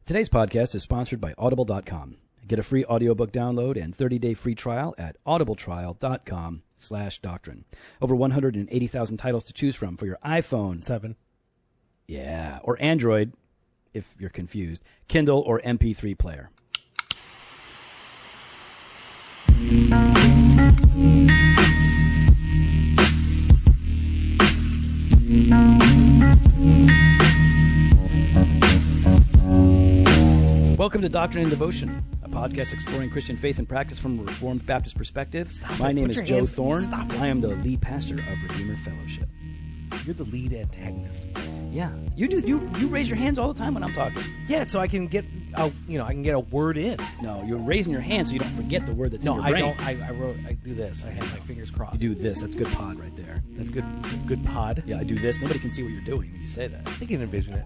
Today's podcast is sponsored by Audible.com. Get a free audiobook download and 30-day free trial at audibletrial.com/doctrine. Over 180,000 titles to choose from for your iPhone 7. Yeah, or Android, if you're confused, Kindle or MP3 player. Welcome to Doctrine and Devotion, a podcast exploring Christian faith and practice from a Reformed Baptist perspective. My name is Joe Thorne. I am the lead pastor of Redeemer Fellowship. You're the lead antagonist. Yeah, you do. You raise your hands all the time when I'm talking. Yeah, so I can get I can get a word in. No, you're raising your hand so you don't forget the word that's in your brain. No, I do this. I have my fingers crossed. You do this. That's good pod right there. That's good pod. Yeah, I do this. Nobody can see what you're doing when you say that. They can envision it.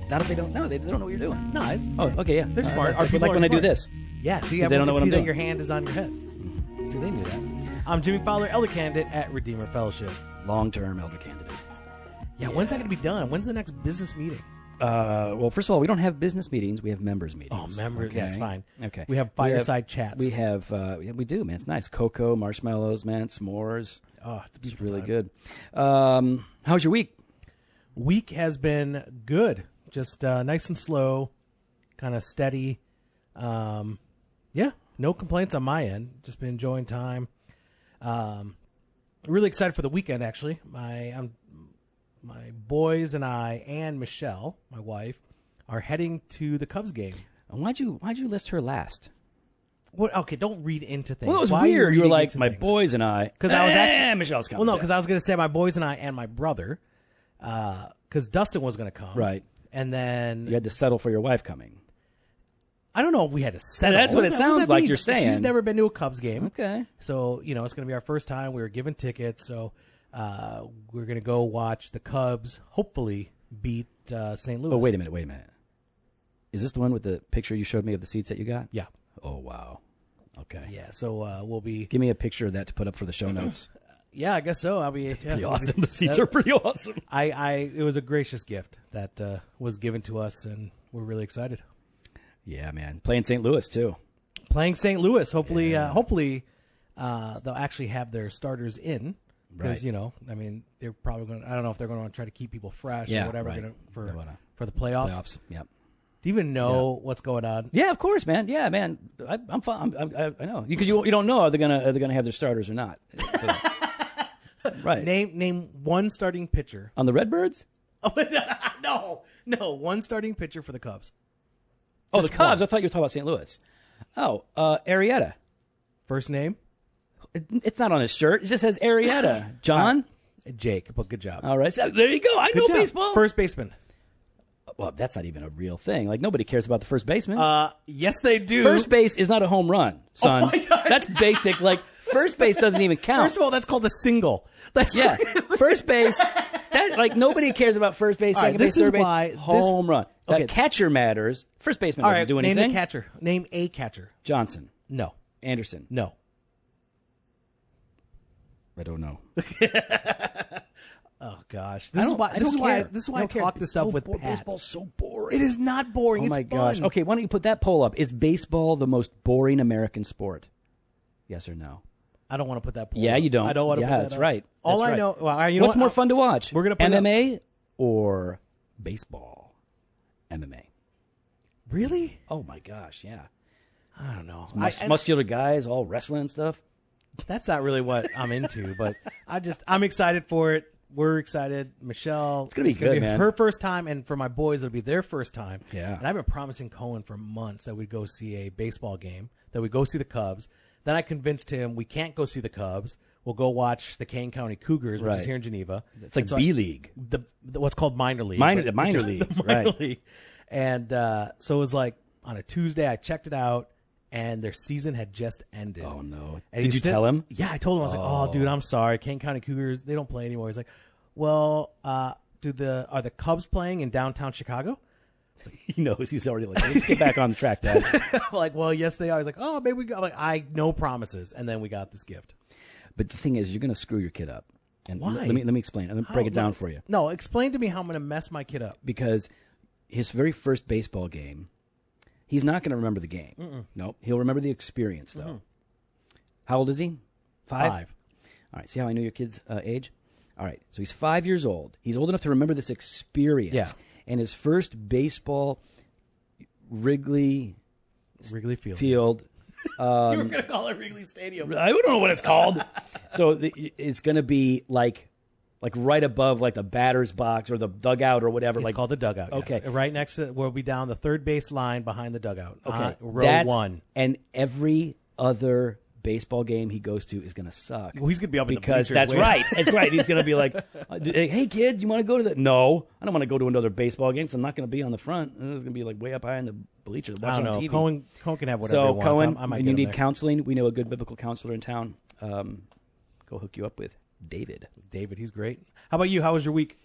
Not if they don't know. They don't know what you're doing. No, okay, yeah. They're smart. Our people like when I do this. Yeah, see, they don't know what I'm see that doing. your hand is on your head. Mm-hmm. See, they knew that. I'm Jimmy Fowler, elder candidate at Redeemer Fellowship. Long-term elder candidate. Yeah, when's that going to be done? When's the next business meeting? Well, first of all, we don't have business meetings. We have members meetings. Oh, members. Okay. That's fine. Okay. We have fireside chats. We have, we do, man. It's nice. Cocoa, marshmallows, man, s'mores. Oh, it's really time. good. How's your week? Week has been good. Just nice and slow, kind of steady. Yeah, no complaints on my end. Just been enjoying time. Really excited for the weekend, actually. My boys and I and Michelle, my wife, are heading to the Cubs game. And why'd you list her last? What? Okay, don't read into things. Well, it was Why weird. You were reading like, into my things? boys and I. Because I was actually Michelle's coming. Well, no, because I was going to say my boys and I and my brother, because Dustin was going to come. Right. And then You had to settle for your wife coming. I don't know if we had to settle. That's what it does sounds that like mean? you're saying. She's never been to a Cubs game. Okay. So, it's going to be our first time. We were given tickets, so we're going to go watch the Cubs hopefully beat St. Louis. Oh, wait a minute. Is this the one with the picture you showed me of the seats that you got? Yeah. Oh, wow. Okay. Yeah, so we'll be... Give me a picture of that to put up for the show notes. Yeah, I guess so. I'll be... It's Pretty awesome. The seats are pretty awesome. It was a gracious gift that was given to us, and we're really excited. Yeah, man. Playing St. Louis, too. Playing St. Louis. Hopefully, they'll actually have their starters in. Because, Right. they're probably going to... I don't know if they're going to try to keep people fresh or whatever right. for the playoffs. Yep. Do you even know what's going on? Yeah, of course, man. Yeah, man. I'm fine. I know. Because you don't know are they gonna have their starters or not. Right. Name one starting pitcher. On the Redbirds? Oh, no. One starting pitcher for the Cubs. Oh, Just the Cubs. one. I thought you were talking about St. Louis. Oh, Arrieta. First name? It's not on his shirt. It just says Arrieta. John? Jake, but good job. All right. So there you go. I Good know job. baseball. First baseman. Well, that's not even a real thing. Like, nobody cares about the first baseman. Yes, they do. First base is not a home run, son. Oh, my God. That's basic. Like, first base doesn't even count. First of all, that's called a single. That's Yeah, first base. That nobody cares about first base, second base, third base. Home run. Okay. Catcher matters. First baseman All doesn't right, do anything. name the catcher. Name a catcher. Johnson, No. Anderson. No. I don't know. Oh gosh, this is why I talk this stuff with Pat. Baseball's so boring. It is not boring. Oh It's my fun. gosh. Okay, why don't you put that poll up? Is baseball the most boring American sport? Yes or no? I don't want to put that. Yeah, you don't. I don't want to. Yeah, put that that's up. right. All That's I right. know. Well, you know What's what? more fun to watch? We're gonna put MMA or baseball? MMA. Really? Oh my gosh, yeah. I don't know. Muscular guys all wrestling and stuff. That's not really what I'm into, but I'm excited for it. We're excited. Michelle, It's gonna be good, man. her first time, and for my boys, it'll be their first time. Yeah. And I've been promising Cohen for months that we'd go see a baseball game, that we'd go see the Cubs. Then I convinced him we can't go see the Cubs. We'll go watch the Kane County Cougars, which is Right. here in Geneva. It's like B League. The what's called minor league. Minor but- leagues, the minor right. league. And so it was like on a Tuesday, I checked it out, and their season had just ended. Oh no! And Did he you said- tell him? Yeah, I told him. I was like, "Oh, dude, I'm sorry. Kane County Cougars, they don't play anymore." He's like, "Well, are the Cubs playing in downtown Chicago?" He knows. He's already like, let's get back on the track, Dad. I'm like, "Well, yes, they are." He's like, "Oh, maybe we go." I'm like, no promises. And then we got this gift. But the thing is, you're going to screw your kid up. And Why? Let me explain. I'm going to break it down for you. No, explain to me how I'm going to mess my kid up. Because his very first baseball game, He's not going to remember the game. Nope. He'll remember the experience, though. How old is he? 5? 5. All right. See how I know your kid's age? All right. So he's 5 years old. He's old enough to remember this experience. Yeah. And his first baseball Wrigley Field. You were going to call it Wrigley Stadium. I don't know what it's called. So it's going to be like right above like the batter's box or the dugout or whatever. It's called the dugout. Okay. Yes. Right next to, we'll be down the third base line behind the dugout. Okay. Row 1. And every other baseball game he goes to is going to suck. Well, he's going to be up because in the bleachers. That's right. He's going to be like, hey, kids, you want to go to that? No, I don't want to go to another baseball game, so I'm not going to be on the front. It's going to be like way up high in the bleachers watching on TV. Cohen can have whatever he wants. Cohen, I might when you need there. counseling, we know a good biblical counselor in town. Go hook you up with David. David, he's great. How about you? How was your week?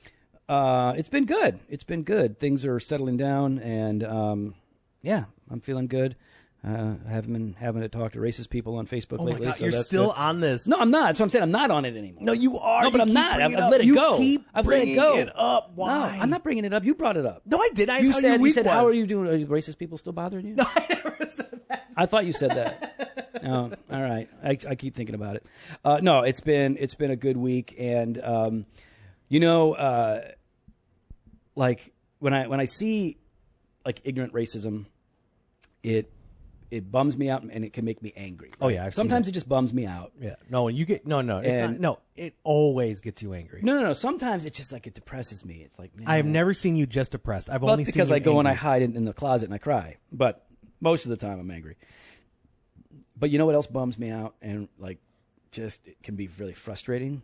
It's been good. Things are settling down, and I'm feeling good. I haven't been having to talk to racist people on Facebook lately. My God, so you're that's still good. on this. No, I'm not. That's what I'm saying. I'm not on it anymore. No, you are. No, but I'm not. I've let it you go. Keep I've let it bringing go. up. Why? No, I'm not bringing it up. You brought it up. No, I didn't. You said, how are you doing? Are racist people still bothering you? No, I never said that. I thought you said that. Oh, all right. I keep thinking about it. No, it's been a good week, and like when I see like ignorant racism, it bums me out and it can make me angry. Right? Oh yeah, sometimes it just bums me out. Yeah, no, you get it always gets you angry. No. Sometimes it's just like it depresses me. It's like, man, I have never seen you just depressed. I've only seen because you I go angry. and I hide in the closet and I cry. But most of the time I'm angry. But you know what else bums me out and like just it can be really frustrating?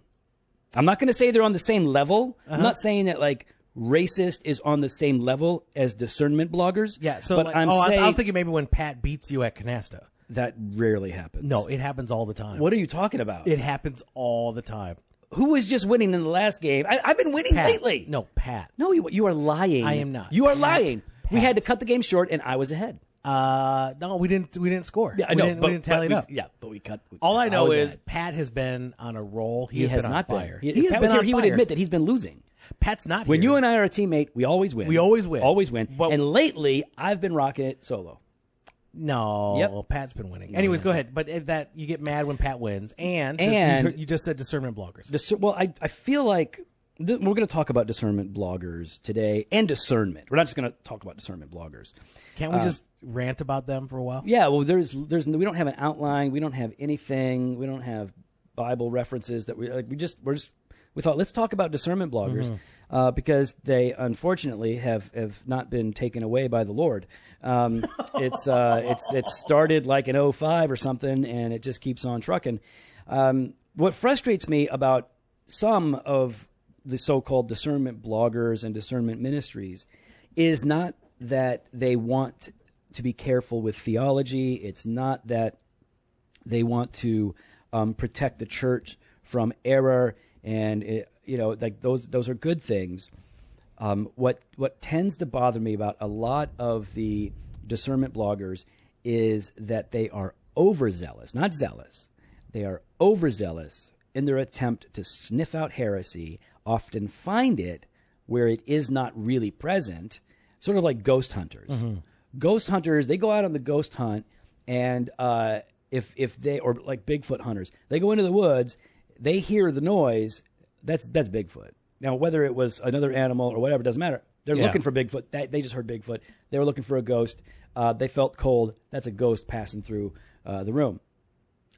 I'm not going to say they're on the same level. I'm not saying that like racist is on the same level as discernment bloggers. Yeah, so but like, I was thinking maybe when Pat beats you at canasta. That rarely happens. No, it happens all the time. What are you talking about? It happens all the time. Who was just winning in the last game? I've been winning Pat. lately. No, Pat. No, you are lying. I am not. You are Pat. lying. We had to cut the game short, and I was ahead. No, we didn't score. Yeah, I know. We didn't tally it up. Yeah, but we cut. All I know is Pat has been on a roll. He has been not on fire. been. He has Pat been was here, on he would fire. admit that he's been losing. Pat's not When here. you and I are a teammate, we always win. We always win. Always win. But- and lately, I've been rocking it solo. No, Yep. Pat's been winning. Anyways, go ahead. But that you get mad when Pat wins, and you just said discernment bloggers. Well, I feel like we're going to talk about discernment bloggers today and discernment. We're not just going to talk about discernment bloggers. Can't we just rant about them for a while? Yeah. Well, there's we don't have an outline. We don't have anything. We don't have Bible references that we thought let's talk about discernment bloggers because they unfortunately have not been taken away by the Lord. It's started like in 2005 or something, and it just keeps on trucking. What frustrates me about some of the so-called discernment bloggers and discernment ministries is not that they want to be careful with theology. It's not that they want to protect the church from error, and like those are good things. What tends to bother me about a lot of the discernment bloggers is that they are overzealous, not zealous. They are overzealous in their attempt to sniff out heresy, often find it where it is not really present, sort of like ghost hunters. Mm-hmm. Ghost hunters, they go out on the ghost hunt, and if they, or like Bigfoot hunters, they go into the woods, they hear the noise, that's Bigfoot. Now, whether it was another animal or whatever, doesn't matter. They're looking for Bigfoot. They just heard Bigfoot. They were looking for a ghost. They felt cold. That's a ghost passing through the room.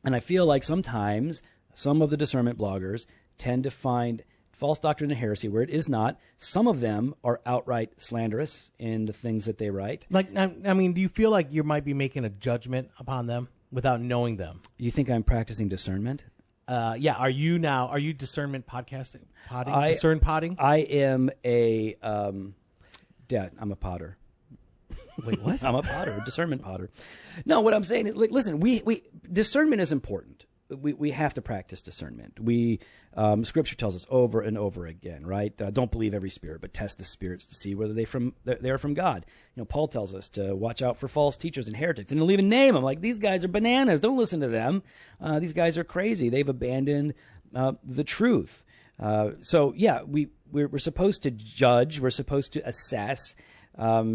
And I feel like sometimes some of the discernment bloggers tend to find false doctrine and heresy where it is not. Some of them are outright slanderous in the things that they write. Like, I mean, do you feel like you might be making a judgment upon them without knowing them? You think I'm practicing discernment? Yeah. Are you discernment podcasting? Discern potting? I am a, Dad, I'm a potter. Wait, what? I'm a potter, a discernment potter. No, what I'm saying is, listen, we discernment is important. We have to practice discernment. Scripture tells us over and over again, right? Don't believe every spirit, but test the spirits to see whether they're from God. Paul tells us to watch out for false teachers and heretics, and he'll even name them. Like, these guys are bananas. Don't listen to them. These guys are crazy. They've abandoned the truth. So yeah, we're supposed to judge. We're supposed to assess.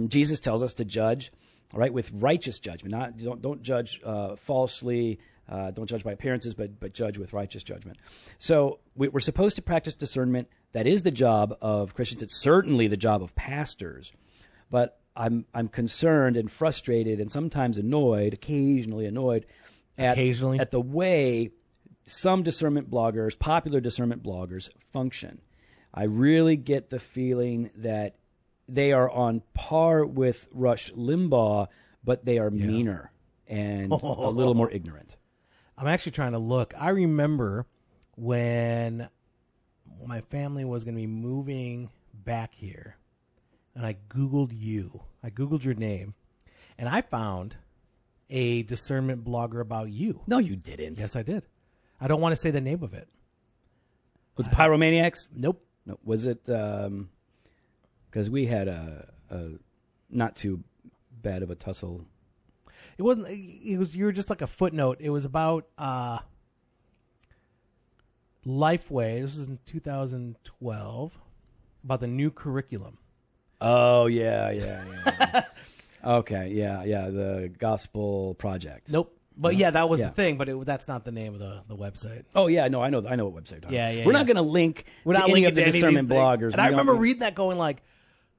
Jesus tells us to judge all right, with righteous judgment. Don't judge falsely. Don't judge by appearances, but judge with righteous judgment. So we're supposed to practice discernment. That is the job of Christians. It's certainly the job of pastors. But I'm concerned and frustrated and sometimes occasionally annoyed at the way some discernment bloggers, popular discernment bloggers, function. I really get the feeling that they are on par with Rush Limbaugh, but they are meaner and a little more ignorant. I'm actually trying to look. I remember when my family was going to be moving back here, and I Googled you. I Googled your name, and I found a discernment blogger about you. No, you didn't. Yes, I did. I don't want to say the name of it. Was it Pyromaniacs? Nope. No. Was it... because we had a not too bad of a tussle. It wasn't. It was. You were just like a footnote. It was about Lifeway. This was in 2012. About the new curriculum. Oh yeah. Okay, yeah. The Gospel Project. Nope. But that was the thing. But that's not the name of the website. Oh yeah, no, I know what website. Yeah. We're not going to link. We're not any linking of the to discernment bloggers. And I remember reading that, going like,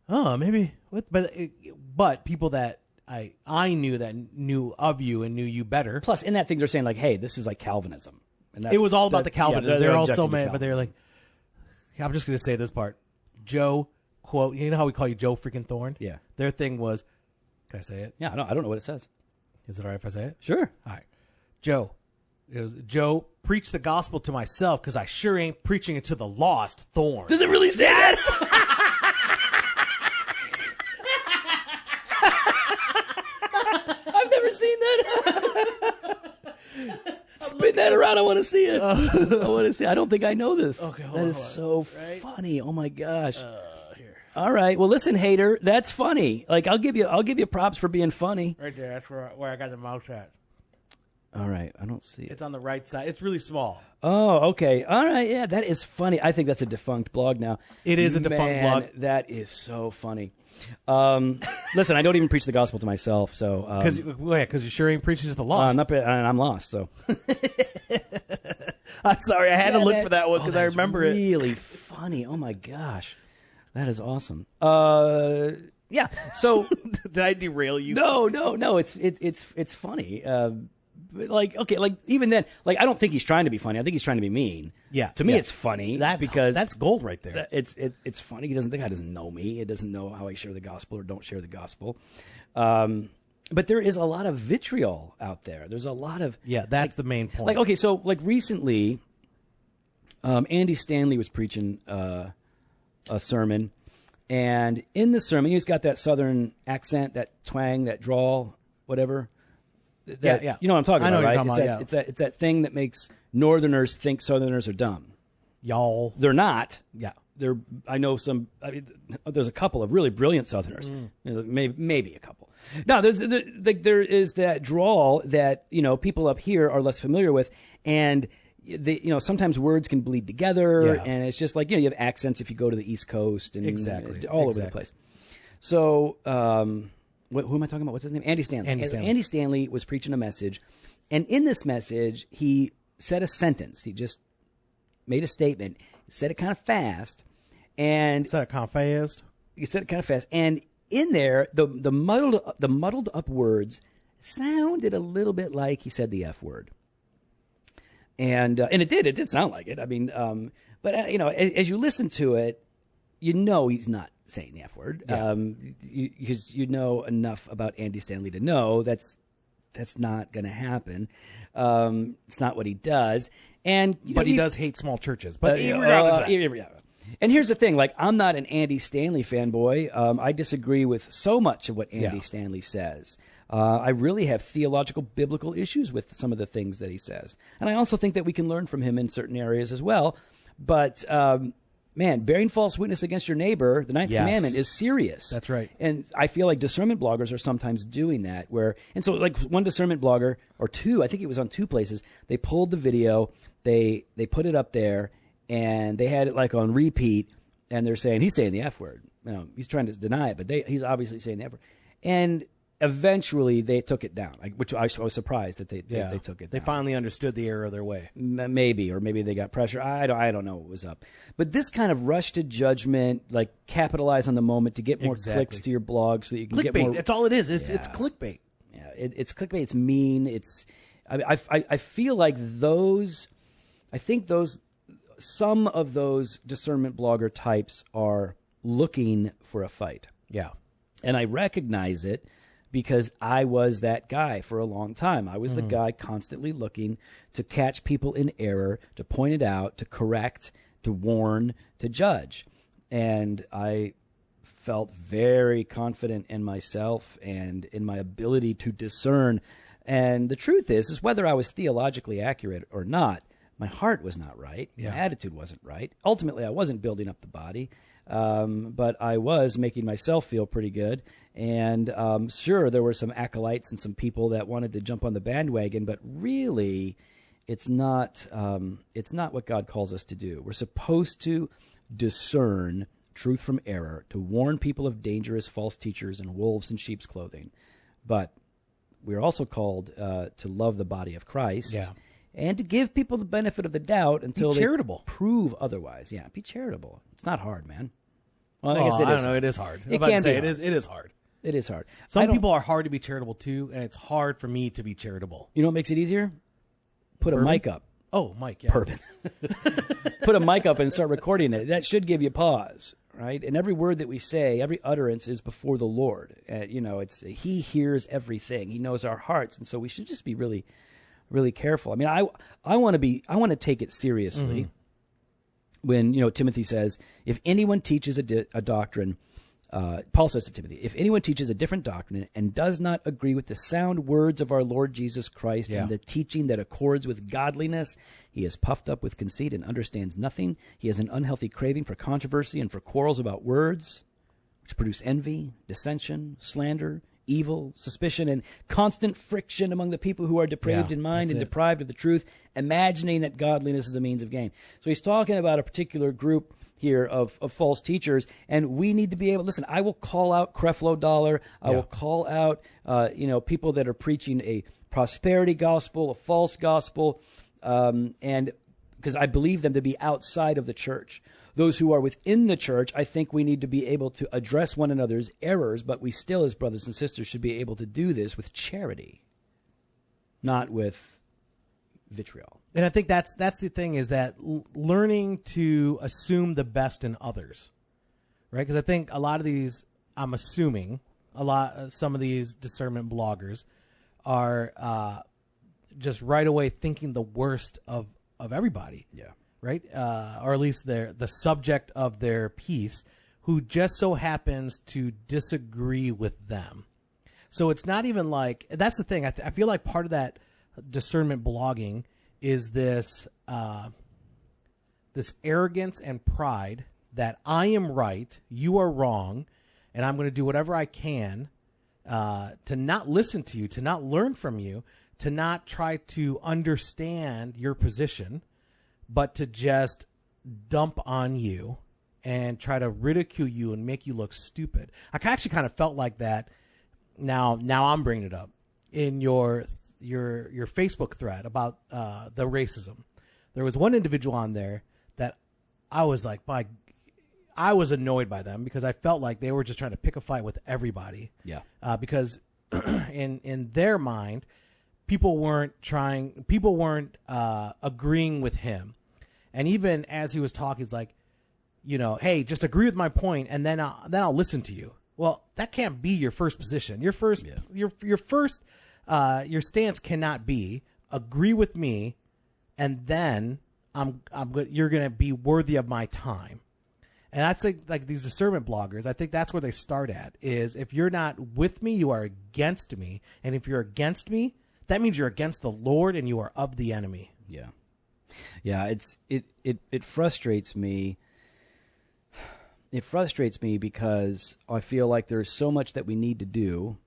oh, maybe. But people that I knew that knew of you and knew you better. Plus, in that thing, they're saying like, hey, this is like Calvinism. And it was all about the Calvinism. Yeah, they're all so mad, but they're like, I'm just going to say this part. Joe, quote, you know how we call you Joe freaking Thorne? Yeah. Their thing was, can I say it? Yeah, I don't know what it says. Is it all right if I say it? Sure. All right. Joe, preach the gospel to myself because I sure ain't preaching it to the lost, Thorne. Does it really say this? I've never seen that. Spin that around. I want to see it. I don't think I know this. Okay, that is so funny. Oh my gosh. Here. All right. Well, listen, hater. That's funny. Like I'll give you props for being funny. Right there. That's where I got the mouse at. All right. I don't see it. It's on the right side. It's really small. Oh, okay. All right. Yeah, that is funny. I think that's a defunct blog now. It is a defunct blog. That is so funny. Listen, I don't even preach the gospel to myself, so because you sure ain't preaching to the lost. I'm lost, so I'm sorry. I had to look for that one because I remember it. Really funny. Oh my gosh, that is awesome. Yeah. So did I derail you? No. It's funny. Even then, I don't think he's trying to be funny. I think he's trying to be mean. Yeah. To me, it's funny because that's gold right there. It's funny. He doesn't think I doesn't know me. It doesn't know how I share the gospel or don't share the gospel. But there is a lot of vitriol out there. There's a lot of That's the main point. Recently, Andy Stanley was preaching a sermon, and in the sermon, he's got that southern accent, that twang, that drawl, whatever. Yeah. You know what I'm talking about, right? It's that thing that makes Northerners think Southerners are dumb. Y'all. They're not. Yeah. I know some. There's a couple of really brilliant Southerners. Maybe a couple. No, there is that drawl that people up here are less familiar with, and sometimes words can bleed together, and it's just you have accents if you go to the East Coast and all over the place. So. Who am I talking about? What's his name? Andy Stanley. Andy Stanley was preaching a message, and in this message, he said a sentence. He just made a statement. He said it kind of fast, and said it kind of fast. He said it kind of fast, and in there, the muddled up words sounded a little bit like he said the F word, and it did sound like it. I mean, but as you listen to it, he's not saying the F word, because you know enough about Andy Stanley to know that's not going to happen. It's not what he does, but he does hate small churches. But and here's the thing: I'm not an Andy Stanley fanboy. I disagree with so much of what Andy Stanley says. I really have theological, biblical issues with some of the things that he says, and I also think that we can learn from him in certain areas as well. But man, bearing false witness against your neighbor, the ninth commandment, is serious. That's right. And I feel like discernment bloggers are sometimes doing that. So one discernment blogger, or two, I think it was on two places, they pulled the video, they put it up there, and they had it on repeat, and they're saying, he's saying the F word. He's trying to deny it, but he's obviously saying the F word. And eventually they took it down, which I was surprised that they took it down. They finally understood the error of their way. Maybe they got pressure. I don't know what was up. But this kind of rush to judgment, like capitalize on the moment to get more clicks to your blog so that you can get more. That's all it is. It's clickbait. Yeah, it's clickbait. It's mean. I feel like some of those discernment blogger types are looking for a fight. Yeah. And I recognize it because I was that guy for a long time. I was the guy constantly looking to catch people in error, to point it out, to correct, to warn, to judge. And I felt very confident in myself and in my ability to discern. And the truth is whether I was theologically accurate or not, my heart was not right. Yeah. My attitude wasn't right. Ultimately, I wasn't building up the body. But I was making myself feel pretty good. And sure, there were some acolytes and some people that wanted to jump on the bandwagon, but really, it's not what God calls us to do. We're supposed to discern truth from error, to warn people of dangerous false teachers and wolves in sheep's clothing. But we're also called to love the body of Christ. Yeah. And to give people the benefit of the doubt until be charitable. They prove otherwise. Yeah, be charitable. It's not hard, man. Well, I guess I don't know. It is hard. It can be. It is hard. It is hard. Some people are hard to be charitable too, and it's hard for me to be charitable. You know what makes it easier? Put Bourbon? a mic up. Oh, mic. Yeah. Bourbon. Put a mic up and start recording it. That should give you pause, right? And every word that we say, every utterance is before the Lord. He hears everything. He knows our hearts, and so we should just be really, really careful. I mean, I want to take it seriously. When Timothy says, if anyone teaches a doctrine, Paul says to Timothy, if anyone teaches a different doctrine and does not agree with the sound words of our Lord Jesus Christ and the teaching that accords with godliness, he is puffed up with conceit and understands nothing. He has an unhealthy craving for controversy and for quarrels about words, which produce envy, dissension, slander, evil, suspicion, and constant friction among the people who are depraved in mind and deprived of the truth, imagining that godliness is a means of gain. So he's talking about a particular group here of false teachers, and we need to be able. Listen, I will call out Creflo Dollar. I will call out people that are preaching a prosperity gospel, a false gospel, and because I believe them to be outside of the church. Those who are within the church, I think we need to be able to address one another's errors, but we still, as brothers and sisters, should be able to do this with charity, not with vitriol. And I think that's the thing, is that learning to assume the best in others, right? Because I think a lot of these, I'm assuming, some of these discernment bloggers are just right away thinking the worst of everybody. Yeah. Right? Or at least the subject of their piece, who just so happens to disagree with them. So it's not even like, that's the thing. I feel like part of that discernment blogging is this arrogance and pride that I am right, you are wrong, and I'm going to do whatever I can to not listen to you, to not learn from you, to not try to understand your position, but to just dump on you and try to ridicule you and make you look stupid. I actually kind of felt like that. Now I'm bringing it up in your Facebook thread about the racism. There was one individual on there that I was like, I was annoyed by them because I felt like they were just trying to pick a fight with everybody. Yeah. Because in their mind, people weren't agreeing with him. And even as he was talking, it's like, hey, just agree with my point, and then I'll listen to you. Well, that can't be your first position. Your stance cannot be agree with me, and then you're going to be worthy of my time. And that's like these discernment bloggers. I think that's where they start at, is if you're not with me, you are against me. And if you're against me, that means you're against the Lord and you are of the enemy. Yeah. Yeah, it frustrates me. It frustrates me because I feel like there's so much that we need to do.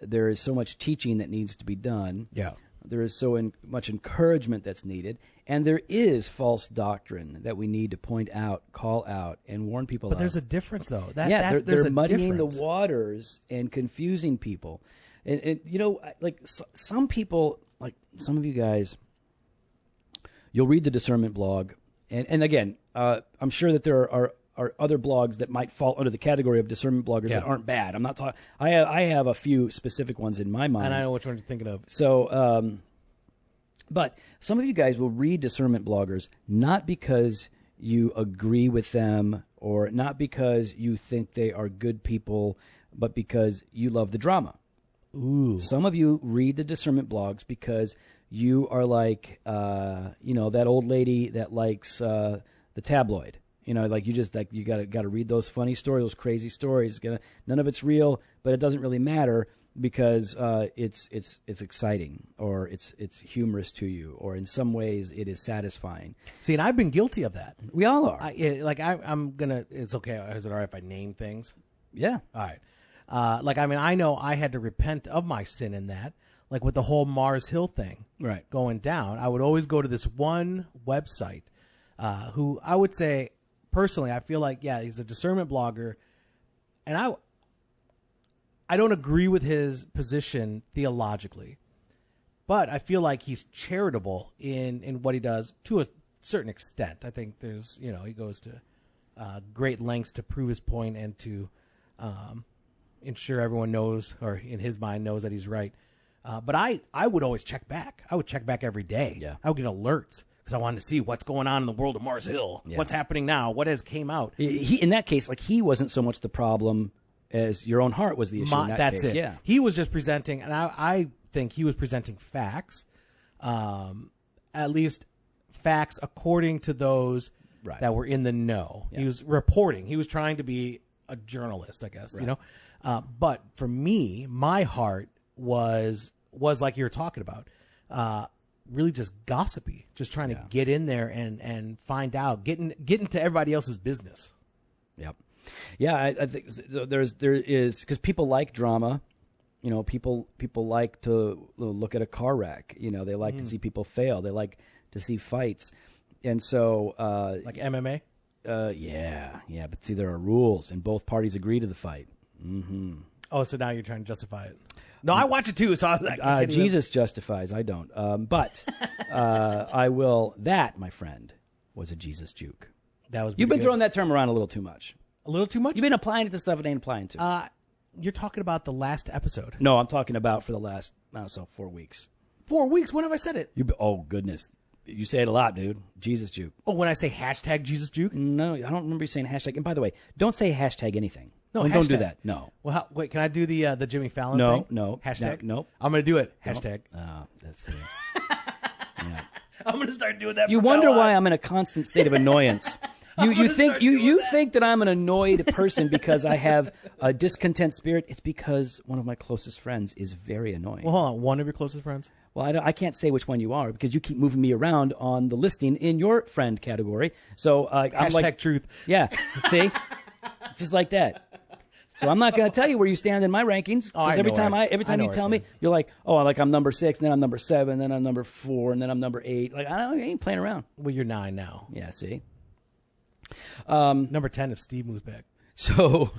There is so much teaching that needs to be done. Yeah. There is so much encouragement that's needed. And there is false doctrine that we need to point out, call out, and warn people about. But there's a difference, though. They're muddying the waters and confusing people. And like some people, like some of you guys, you'll read the Discernment blog, and again, I'm sure that there are other blogs that might fall under the category of discernment bloggers that aren't bad. I'm not talking. I have a few specific ones in my mind, and I know which one you're thinking of. So, but some of you guys will read discernment bloggers not because you agree with them or not because you think they are good people, but because you love the drama. Ooh. Some of you read the discernment blogs because you are like, that old lady that likes the tabloid. Like you got to read those funny stories, those crazy stories. None of it's real, but it doesn't really matter because it's exciting or it's humorous to you, or in some ways it is satisfying. See, and I've been guilty of that. We all are. I'm gonna. It's okay. Is it all right if I name things? Yeah. All right. I know I had to repent of my sin in that. Like with the whole Mars Hill thing, right, going down, I would always go to this one website, who I would say personally, I feel like he's a discernment blogger, and I don't agree with his position theologically, but I feel like he's charitable in what he does to a certain extent. I think there's he goes to great lengths to prove his point and to ensure everyone knows, or in his mind knows, that he's right. But I would always check back. I would check back every day. Yeah. I would get alerts because I wanted to see what's going on in the world of Mars Hill. Yeah. What's happening now? What has came out? He in that case, like he wasn't so much the problem as your own heart was the issue. In that that's case. it. Yeah. He was just presenting, and I think he was presenting facts, at least facts according to those that were in the know. Yeah. He was reporting. He was trying to be a journalist, I guess. Right. But for me, my heart was like you were talking about, really just gossipy, just trying to get in there and find out, getting to everybody else's business. Yep. Yeah, I think there is, because people like drama. People like to look at a car wreck. They like to see people fail. They like to see fights, and so like MMA. Yeah. But see, there are rules, and both parties agree to the fight. Mm-hmm. Oh, so now you're trying to justify it. No, I watch it too. So I was like, Jesus justifies. I don't. But I will. That, my friend, was a Jesus juke. That was. You've been throwing that term around a little too much. A little too much? You've been applying it to stuff it ain't applying to. You're talking about the last episode. No, I'm talking about for the last 4 weeks. 4 weeks? When have I said it? Oh, goodness. You say it a lot, dude. Jesus juke. Oh, when I say hashtag Jesus juke? No, I don't remember you saying hashtag. And by the way, don't say hashtag anything. No, don't do that. No. Well, wait, can I do the Jimmy Fallon thing? No. Hashtag? No. I'm going to do it. Hashtag. That's it. Yeah. I'm going to start doing that. You wonder why I'm in a constant state of annoyance. You think that I'm an annoyed person because I have a discontent spirit. It's because one of my closest friends is very annoying. Well, hold on. One of your closest friends? Well, I can't say which one you are because you keep moving me around on the listing in your friend category. So I'm like, truth. Yeah. See? Just like that. So I'm not going to tell you where you stand in my rankings. Because every time you tell me, you're like, oh, I'm number 6, then I'm number 7, then I'm number 4, and then I'm number 8. Like, I ain't playing around. Well, you're 9 now. Yeah, see? Number 10 if Steve moves back. So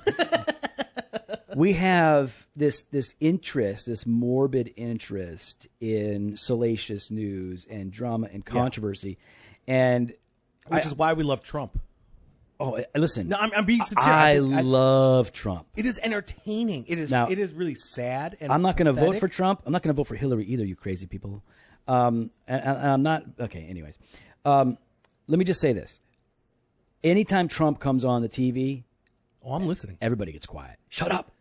we have this interest, this morbid interest in salacious news and drama and controversy. And which is why we love Trump. Oh, listen. No, I'm being sincere. I love Trump. It is entertaining. It is really sad. And I'm not going to vote for Trump. I'm not going to vote for Hillary either, you crazy people. And I'm not. Okay, anyways. Let me just say this. Anytime Trump comes on the TV, I'm listening. Everybody gets quiet. Shut up.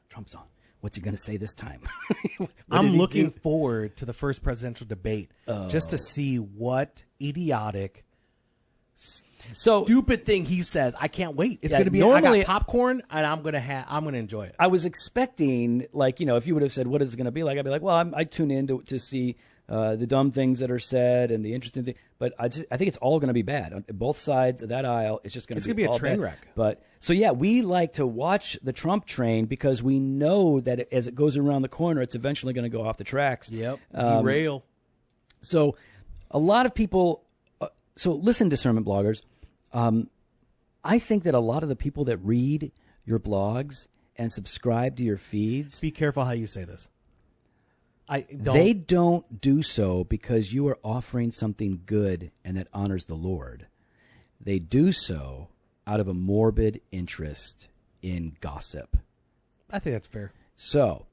Trump's on. What's he going to say this time? I'm looking forward to the first presidential debate just to see what idiotic, stupid thing he says. I can't wait. It's going to be. I got popcorn and I'm going to enjoy it. I was expecting, if you would have said what is it going to be like, I'd be like, well, I tune in to see the dumb things that are said and the interesting thing. But I think it's all going to be bad on both sides of that aisle. It's just going to be a train wreck. But so we like to watch the Trump train because we know that as it goes around the corner, it's eventually going to go off the tracks. Yep, derail. So a lot of people. So listen, discernment bloggers. I think that a lot of the people that read your blogs and subscribe to your feeds. Be careful how you say this. They don't do so because you are offering something good and that honors the Lord. They do so out of a morbid interest in gossip. I think that's fair. So,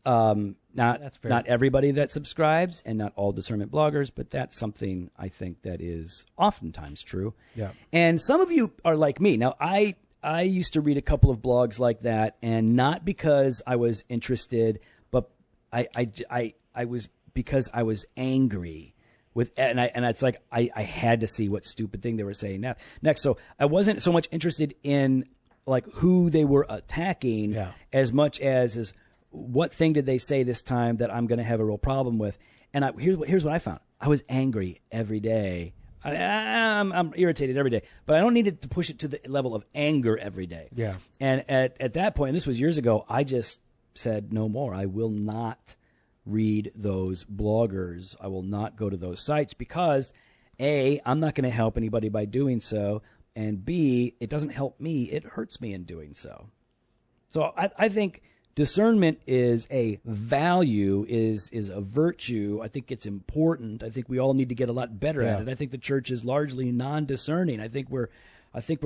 not everybody that subscribes and not all discernment bloggers, but that's something I think that is oftentimes true. Yeah. And some of you are like me. Now, I used to read a couple of blogs like that, and not because I was interested, but I was because I was angry with, and it's like I had to see what stupid thing they were saying next. So I wasn't so much interested in like who they were attacking as much as what thing did they say this time that I'm going to have a real problem with. And here's what I found. I was angry every day. I'm irritated every day, but I don't need it to push it to the level of anger every day. Yeah. And at that point, and this was years ago, I just said no more. I will not read those bloggers. I will not go to those sites because A, I'm not going to help anybody by doing so, and B, it doesn't help me. It hurts me in doing so. So I think discernment is a value, is a virtue. I think it's important. I think we all need to get a lot better at it. I think the church is largely non-discerning. I think we're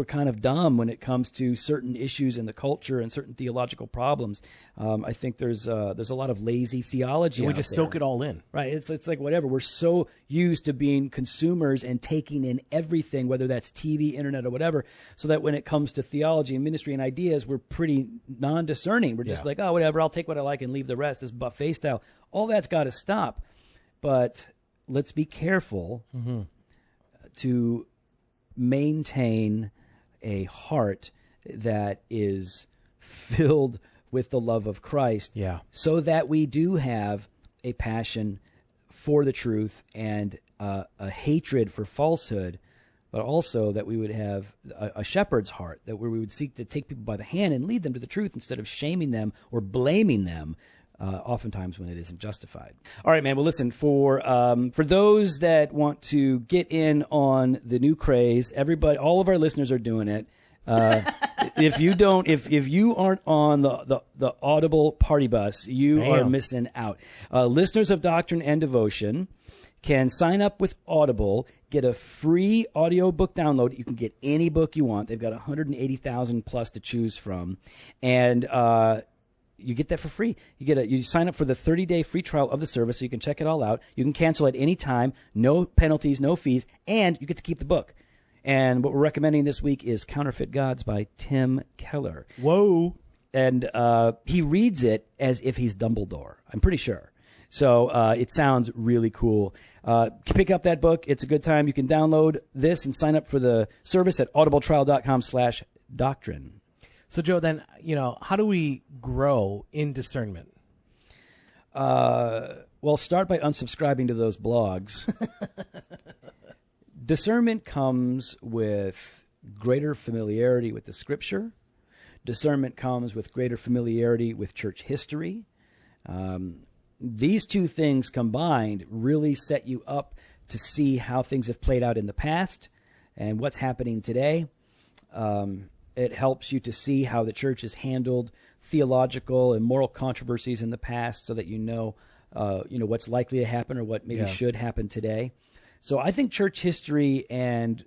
kind of dumb when it comes to certain issues in the culture and certain theological problems. I think there's a lot of lazy theology. We just soak it all in, right? It's like whatever. We're so used to being consumers and taking in everything, whether that's TV, internet, or whatever, so that when it comes to theology and ministry and ideas, we're pretty non-discerning. We're just like, oh, whatever. I'll take what I like and leave the rest. This buffet style. All that's got to stop. But let's be careful to maintain a heart that is filled with the love of Christ, so that we do have a passion for the truth and a hatred for falsehood, but also that we would have a shepherd's heart, that where we would seek to take people by the hand and lead them to the truth instead of shaming them or blaming them, oftentimes when it isn't justified. All right, man. Well, listen, for those that want to get in on the new craze, everybody, all of our listeners are doing it. If you aren't on the Audible party bus, you are missing out. Listeners of Doctrine and Devotion can sign up with Audible, get a free audiobook download. You can get any book you want. They've got 180,000 plus to choose from, and you get that for free. You sign up for the 30-day free trial of the service, so you can check it all out. You can cancel at any time, no penalties, no fees, and you get to keep the book. And what we're recommending this week is Counterfeit Gods by Tim Keller. Whoa. And he reads it as if he's Dumbledore, I'm pretty sure. So it sounds really cool. Pick up that book. It's a good time. You can download this and sign up for the service at audibletrial.com/doctrine. So, Joe, then, how do we grow in discernment? Well, start by unsubscribing to those blogs. Discernment comes with greater familiarity with the Scripture. Discernment comes with greater familiarity with church history. These two things combined really set you up to see how things have played out in the past and what's happening today. It helps you to see how the church has handled theological and moral controversies in the past, so that you know what's likely to happen or what maybe should happen today. So I think church history and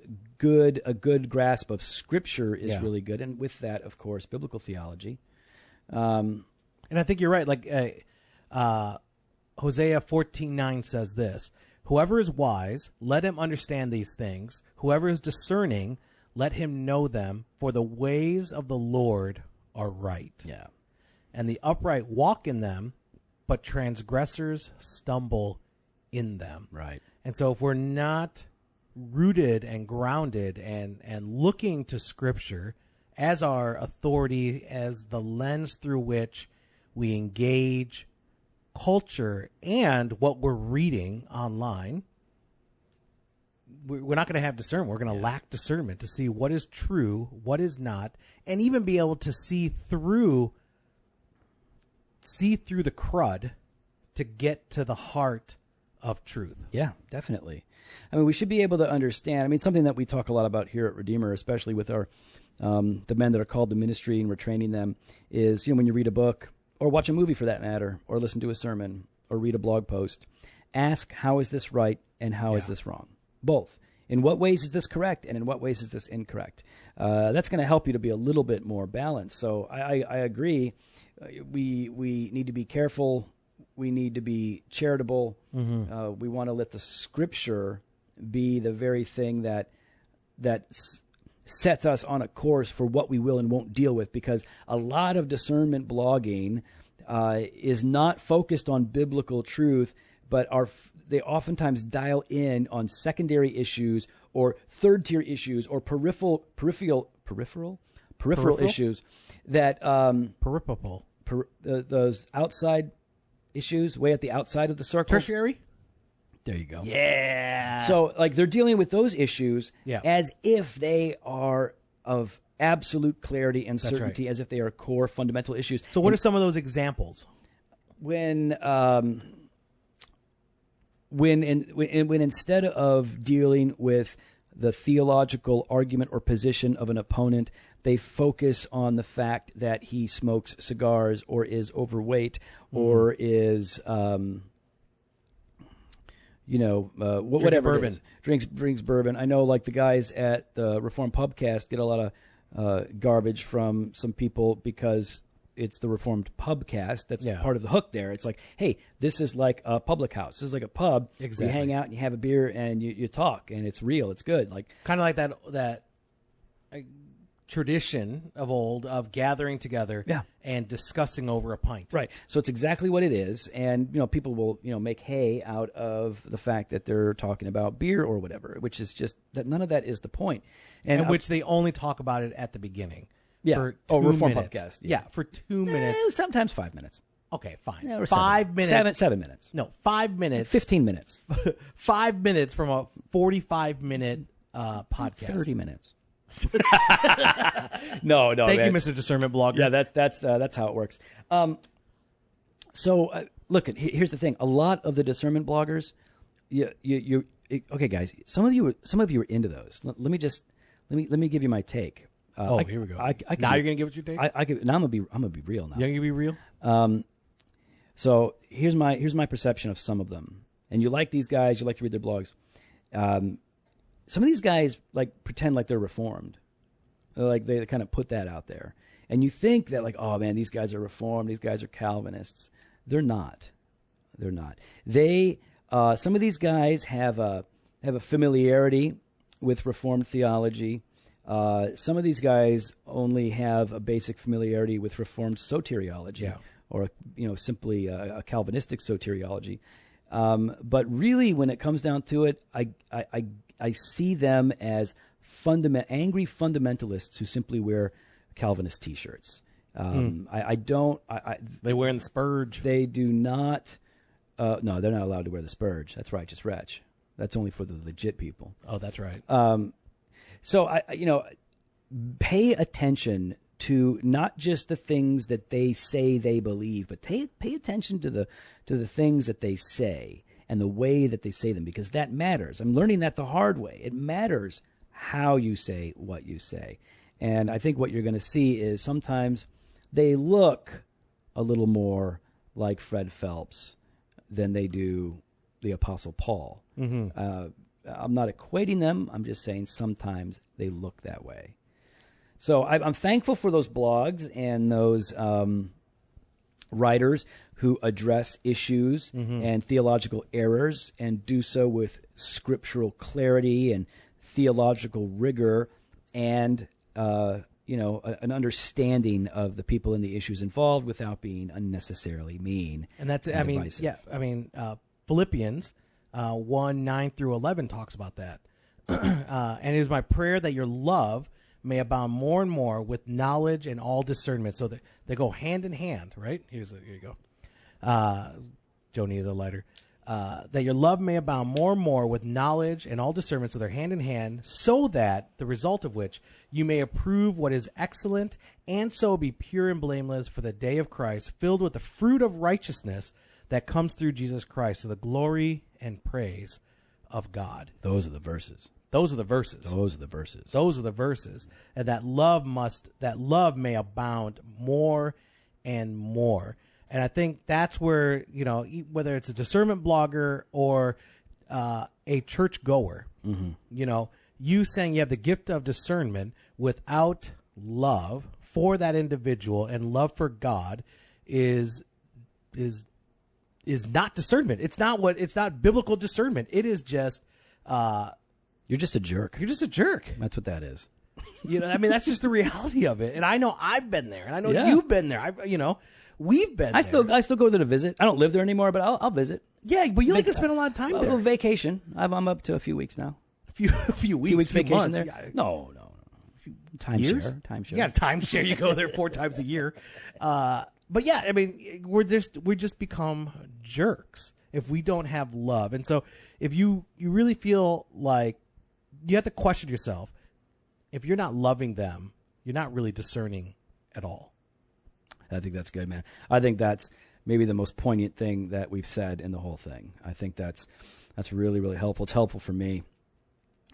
a good grasp of Scripture is really good, and with that, of course, biblical theology. And I think you're right. Like Hosea 14:9 says this: "Whoever is wise, let him understand these things. Whoever is discerning, let him know them, for the ways of the Lord are right. Yeah. And the upright walk in them, but transgressors stumble in them." Right. And so if we're not rooted and grounded and looking to Scripture as our authority, as the lens through which we engage culture and what we're reading online, we're not going to have discernment. We're going to lack discernment to see what is true, what is not, and even be able to see through the crud to get to the heart of truth. Yeah, definitely. I mean, we should be able to understand. I mean, something that we talk a lot about here at Redeemer, especially with our the men that are called to ministry and we're training them, is when you read a book or watch a movie for that matter, or listen to a sermon, or read a blog post, ask, how is this right and how is this wrong? Both. In what ways is this correct and in what ways is this incorrect? That's going to help you to be a little bit more balanced. So I agree. We need to be careful. We need to be charitable. We want to let the Scripture be the very thing that sets us on a course for what we will and won't deal with, because a lot of discernment blogging is not focused on biblical truth, but they oftentimes dial in on secondary issues or third-tier issues or peripheral issues that those outside issues, way at the outside of the circle. Tertiary? There you go. Yeah. So, like, they're dealing with those issues as if they are of absolute clarity and certainty, as if they are core fundamental issues. So what are some of those examples? When instead of dealing with the theological argument or position of an opponent, they focus on the fact that he smokes cigars or is overweight or is, whatever bourbon. it is. Drinks bourbon. I know, like, the guys at the Reformed Pubcast get a lot of garbage from some people because it's the Reformed Pubcast. That's part of the hook there. It's like, hey, this is like a public house. This is like a pub. Exactly. You hang out and you have a beer and you talk, and it's real. It's good. Like, kind of like that tradition of old of gathering together and discussing over a pint. Right. So it's exactly what it is. And, people will, make hay out of the fact that they're talking about beer or whatever, which is just that none of that is the point. And which they only talk about it at the beginning. Yeah. For 2 Reform minutes. Podcast. Yeah, for 2 minutes. Sometimes 5 minutes. Okay, fine. Yeah, or 5 minutes. 7 minutes. No, 5 minutes. 15 minutes. 5 minutes from a 45-minute podcast. 30 minutes. No, Thank man. you, Mr. Discernment Blogger. Yeah, that's how it works. Look, here's the thing. A lot of the discernment bloggers, okay, guys. Some of you are into those. Let me give you my take. Here we go. Now you're gonna give us your take. Now I'm gonna be real now. You're gonna be real. So here's my perception of some of them. And you like these guys. You like to read their blogs. Some of these guys pretend like they're Reformed. Like they kind of put that out there. And you think that oh man, these guys are Reformed. These guys are Calvinists. They're not. They're not. Some of these guys have a familiarity with Reformed theology. Some of these guys only have a basic familiarity with Reformed soteriology, or simply a Calvinistic soteriology. But really, when it comes down to it, I see them as angry fundamentalists who simply wear Calvinist T-shirts. I don't. They wearing the spurge. They do not. No, they're not allowed to wear the spurge. That's righteous wretch. That's only for the legit people. Oh, that's right. So pay attention to not just the things that they say they believe, but pay attention to the things that they say and the way that they say them, because that matters. I'm learning that the hard way. It matters how you say what you say. And I think what you're going to see is sometimes they look a little more like Fred Phelps than they do the Apostle Paul. Mm-hmm. I'm not equating them. I'm just saying sometimes they look that way. So I'm thankful for those blogs and those writers who address issues and theological errors and do so with scriptural clarity and theological rigor and an understanding of the people and the issues involved without being unnecessarily mean. And that's divisive. Philippians 1:9-11 talks about that. And it is my prayer that your love may abound more and more with knowledge and all discernment. So that they go hand in hand, right? Here you go. Joe needed the lighter. That your love may abound more and more with knowledge and all discernment, so they're hand in hand, so that the result of which you may approve what is excellent, and so be pure and blameless for the day of Christ, filled with the fruit of righteousness that comes through Jesus Christ, to the glory and praise of God. Those are the verses. Those are the verses. Those are the verses. Those are the verses. And that love may abound more and more. And I think that's where, whether it's a discernment blogger or a church goer, you saying you have the gift of discernment without love for that individual and love for God is not discernment. It's not biblical discernment. It is just you're just a jerk. You're just a jerk. That's what that is. That's just the reality of it. And I know I've been there, and I know you've been there. We've been there. I still go there to visit. I don't live there anymore, but I'll visit. Yeah, but you like to spend a lot of time there. A vacation. I'm up to a few weeks now. A few weeks vacation months. there. Yeah. No. Timeshare. You got a timeshare. You go there 4 times a year. But yeah, we just become jerks if we don't have love. And so if you really feel like you have to question yourself, if you're not loving them, you're not really discerning at all. I think that's good, man. I think that's maybe the most poignant thing that we've said in the whole thing. I think that's really, really helpful. It's helpful for me.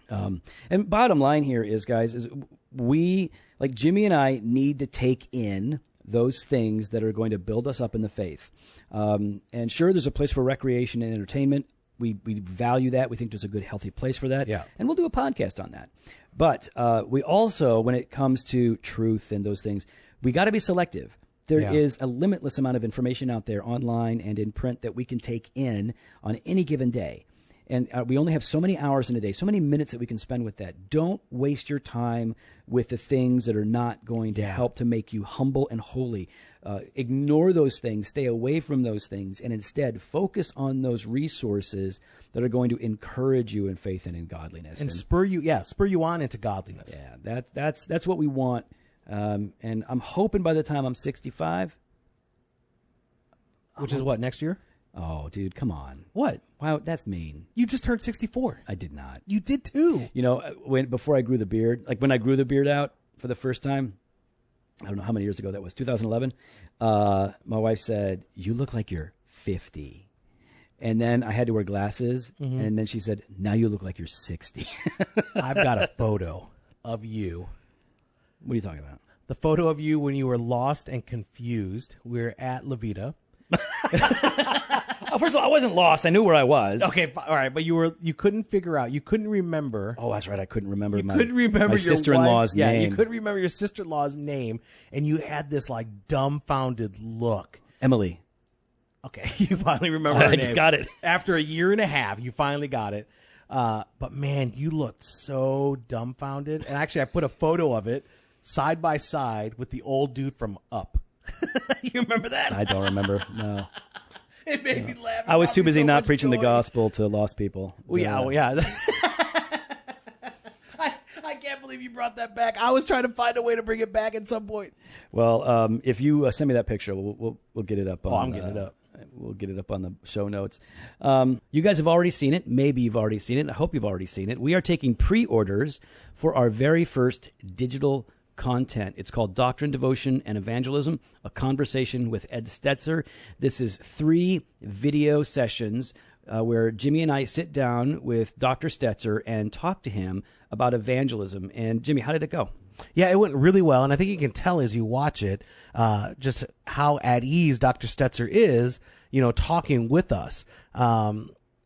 And bottom line here is, guys, is we, like Jimmy and I, need to take in those things that are going to build us up in the faith. And sure, there's a place for recreation and entertainment. We value that. We think there's a good, healthy place for that. Yeah. And we'll do a podcast on that. But we also, when it comes to truth and those things, we got to be selective. There is a limitless amount of information out there online and in print that we can take in on any given day. And we only have so many hours in a day, so many minutes that we can spend with that. Don't waste your time with the things that are not going to help to make you humble and holy. Ignore those things, stay away from those things, and instead focus on those resources that are going to encourage you in faith and in godliness. And spur you on into godliness. Yeah, that's what we want. And I'm hoping by the time I'm 65. Which is what, next year? Oh, dude, come on. What? Wow, that's mean. You just turned 64. I did not. You did too. Before I grew the beard, like when I grew the beard out for the first time, I don't know how many years ago that was, 2011, my wife said, "You look like you're 50. And then I had to wear glasses, and then she said, "Now you look like you're 60. I've got a photo of you. What are you talking about? The photo of you when you were lost and confused. We're at La Vida. Oh, first of all, I wasn't lost. I knew where I was. Okay, all right, but you couldn't figure out. You couldn't remember. Oh, that's right. I couldn't remember my your sister-in-law's name. Yeah, you couldn't remember your sister-in-law's name, and you had this like dumbfounded look. Emily. Okay, you finally remember her name. I just got it. After a year and a half, you finally got it. But man, you looked so dumbfounded. And actually, I put a photo of it side by side with the old dude from Up. You remember that? I don't remember. No. It made me laugh. I was too busy not preaching joy. the gospel to lost people. Well, yeah. I can't believe you brought that back. I was trying to find a way to bring it back at some point. Well, if you send me that picture, we'll get it up. I'm getting it up. We'll get it up on the show notes. You guys have already seen it. Maybe you've already seen it. I hope you've already seen it. We are taking pre-orders for our very first digital content. It's called Doctrine, Devotion, and Evangelism, a conversation with Ed Stetzer. This is 3 video sessions where Jimmy and I sit down with Dr. Stetzer and talk to him about evangelism. And Jimmy, how did it go? Yeah, it went really well, and I think you can tell as you watch it just how at ease Dr. Stetzer is, talking with us,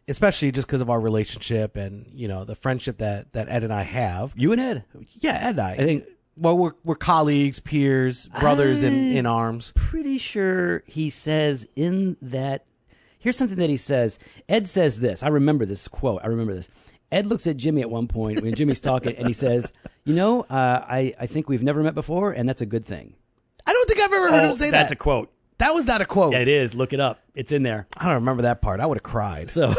especially just because of our relationship and, the friendship that Ed and I have. You and Ed? Yeah, Ed and I. I think... Well, we're colleagues, peers, brothers in arms. Pretty sure he says in that... Here's something that he says. Ed says this. I remember this quote. Ed looks at Jimmy at one point when Jimmy's talking, and he says, I think we've never met before, and that's a good thing. I don't think I've ever heard him say that. That's a quote. That was not a quote. Yeah, it is. Look it up. It's in there. I don't remember that part. I would have cried. So,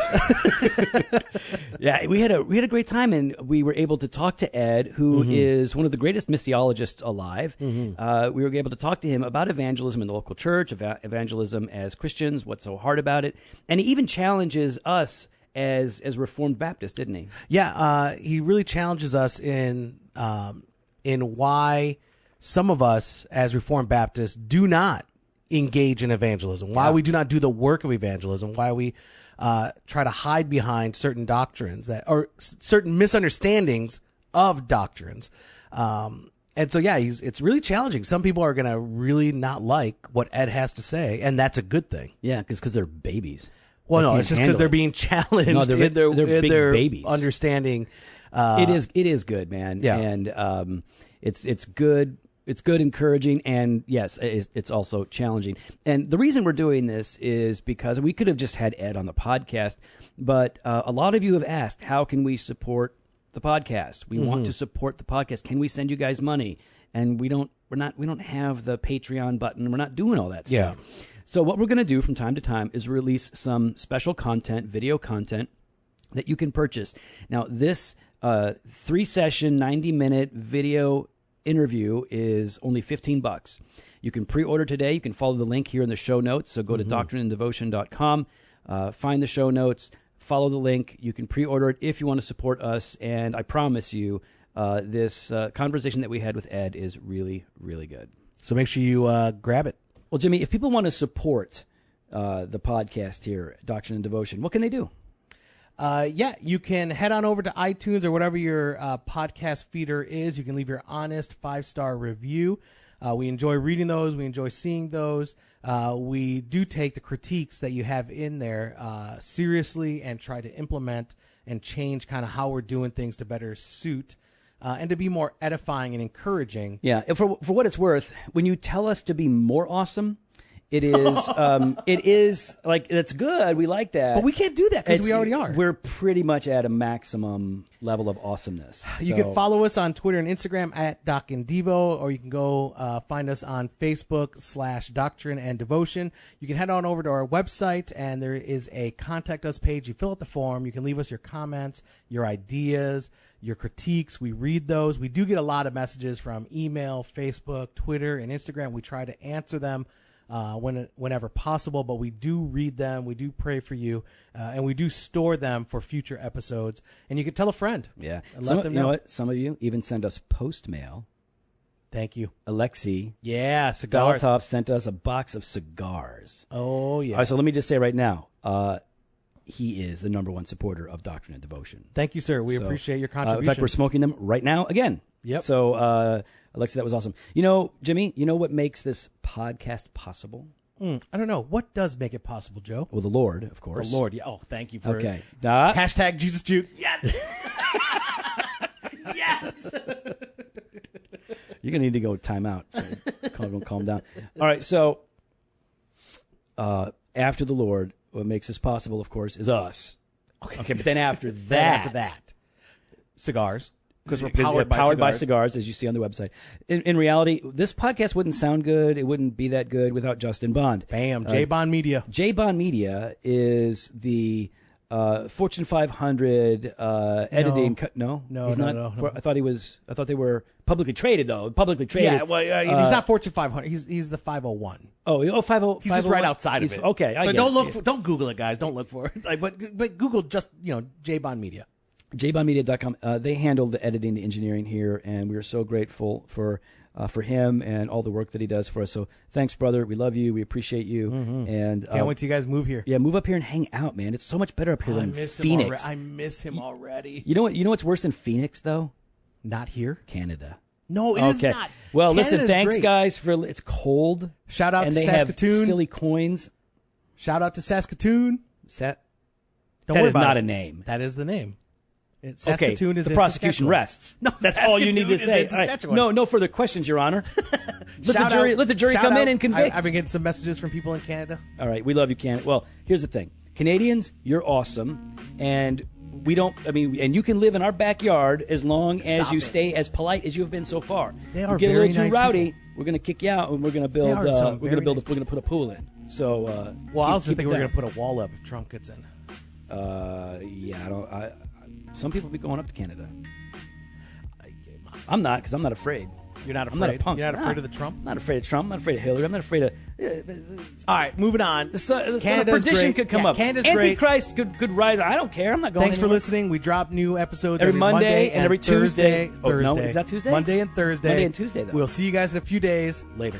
yeah, we had a great time, and we were able to talk to Ed, who is one of the greatest missiologists alive. We were able to talk to him about evangelism in the local church, evangelism as Christians, what's so hard about it, and he even challenges us as Reformed Baptists, didn't he? Yeah, he really challenges us in why some of us as Reformed Baptists do not engage in evangelism, why we do not do the work of evangelism, why we try to hide behind certain doctrines or certain misunderstandings of doctrines. And so, yeah, it's really challenging. Some people are going to really not like what Ed has to say, and that's a good thing. Yeah, because they're babies. Well, They no, can't it's just handle because they're it. being challenged No, they're in big their babies. understanding. It is good, man. Yeah. And it's good. It's good, encouraging, and yes, it's also challenging. And the reason we're doing this is because we could have just had Ed on the podcast, but a lot of you have asked, how can we support the podcast? We want to support the podcast. Can we send you guys money? And we don't have the Patreon button. We're not doing all that stuff. Yeah. So what we're going to do from time to time is release some special content, video content that you can purchase. Now, this 3-session, 90-minute video interview is only $15. You can pre-order today. You can follow the link here in the show notes. So go to doctrineanddevotion.com, find the show notes, follow the link. You can pre-order it if you want to support us. And I promise you, this conversation that we had with Ed is really, really good. So make sure you grab it. Well, Jimmy, if people want to support the podcast here, Doctrine and Devotion, what can they do? You can head on over to iTunes or whatever your podcast feeder is. You can leave your honest 5-star review. We enjoy reading those. We enjoy seeing those. We do take the critiques that you have in there seriously and try to implement and change kind of how we're doing things to better suit and to be more edifying and encouraging. Yeah, for what it's worth, when you tell us to be more awesome, it is like, that's good. We like that. But we can't do that because we already are. We're pretty much at a maximum level of awesomeness. You can follow us on Twitter and Instagram at Doc and Devo, or you can go find us on Facebook /Doctrine and Devotion. You can head on over to our website, and there is a Contact Us page. You fill out the form. You can leave us your comments, your ideas, your critiques. We read those. We do get a lot of messages from email, Facebook, Twitter, and Instagram. We try to answer them whenever possible, but we do read them, we do pray for you, and we do store them for future episodes. And you can tell a friend. Yeah. And let them know. You know what? Some of you even send us post mail. Thank you. Alexi cigars. Dalatov sent us a box of cigars. Oh, yeah. All right, so let me just say right now, he is the number one supporter of Doctrine and Devotion. Thank you, sir. We appreciate your contribution. In fact, we're smoking them right now again. Yep. So, Alexi, that was awesome. You know, Jimmy, you know what makes this podcast possible? I don't know. What does make it possible, Joe? Well, the Lord, of course. The Lord. Yeah. Oh, thank you for Okay. Hashtag Jesus Juke. Yes. Yes. You're going to need to go time out. Calm down. All right, so after the Lord, what makes this possible, of course, is us. Okay, but then after that, cigars. Because we're powered powered by cigars, as you see on the website. In reality, this podcast wouldn't sound good. It wouldn't be that good without Justin Bond. Bam, J Bond Media. J Bond Media is the Fortune 500 editing. No, he's not. no. I thought they were publicly traded, though. Publicly traded. Yeah, well, he's not Fortune 500. He's the 501. Oh, 50. He's just right outside of it. Okay, so don't Google it, guys. Don't look for it. But Google just J Bond Media. jbondmedia.com. They handle the editing, the engineering here, and we are so grateful for him and all the work that he does for us. So thanks, brother. We love you. We appreciate you. And Can't wait till you guys move here. Yeah, move up here and hang out, man. It's so much better up here than Phoenix. I miss him already. You know what? You know what's worse than Phoenix, though? Not here. Canada. No, it is not. Well, Canada's listen. Thanks, great. guys. It's cold. Shout out and to they Saskatoon. have silly coins. Shout out to Saskatoon. That worry is about not it. a name. That is the name. Saskatoon is the in prosecution Saskatchewan. rests. No, that's all you need to Saskatoon is say. in Saskatchewan. No further questions, Your Honor. Let the jury come in and convict. I've been getting some messages from people in Canada. All right, we love you, Canada. Well, here's the thing: Canadians, you're awesome, and we don't. I mean, and you can live in our backyard as long as you stay as polite as you have been so far. They are you get a very little too nice rowdy, people. we're going to kick you out, and we're going to build. We're going to put a pool in. So, I also think we're going to put a wall up if Trump gets in. Yeah, I don't. Some people be going up to Canada. I'm not, because I'm not afraid. You're not afraid? I'm not a punk. You're not afraid of the Trump? I'm not afraid of Trump. I'm not afraid of Hillary. I'm not afraid of... All right, moving on. The son of Canada's perdition great. could come Yeah, up. Canada's Antichrist could rise. I don't care. I'm not going Thanks for anywhere. listening. We drop new episodes every Monday and every Thursday. Tuesday. Oh, no, is that Tuesday? Monday and Thursday. Monday and Tuesday, though. We'll see you guys in a few days. Later.